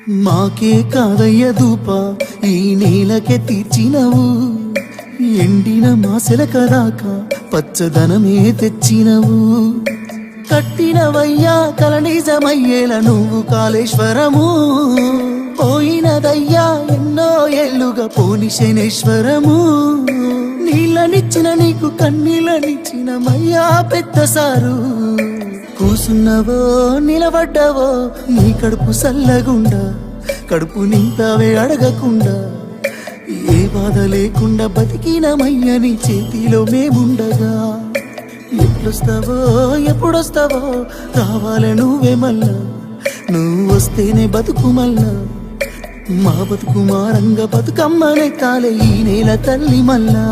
మాకే కాదయ్య దూప ఈ నేలకే తీర్చినవు, ఎండిన మాసెల కదాక పచ్చదనమే తెచ్చినవు. కట్టినవయ్యా కల నిజమయ్యేల నువ్వు కాళేశ్వరము, పోయినదయ్యా ఎన్నో ఏళ్ళుగా పోని శనేశ్వరము. నీళ్ళనిచ్చిన నీకు కన్నీళ్ళనిచ్చిన మయ్యా పెద్ద సారు, కూసున్నవో నిలబడ్డావో నీ కడుపు సల్లగుండా, కడుపు నింపావే అడగకుండా, ఏ బాధ లేకుండా బతికినమయ్య నీ చేతిలో మేముండగా. ఎప్పుడొస్తావో ఎప్పుడొస్తావో రావాలే నువ్వే మళ్ళా, నువ్వు వస్తేనే బతుకు మళ్ళా, మా బతుకు మారంగా బతుకమ్మనే కాలే ఈ నేల తల్లి మళ్ళా.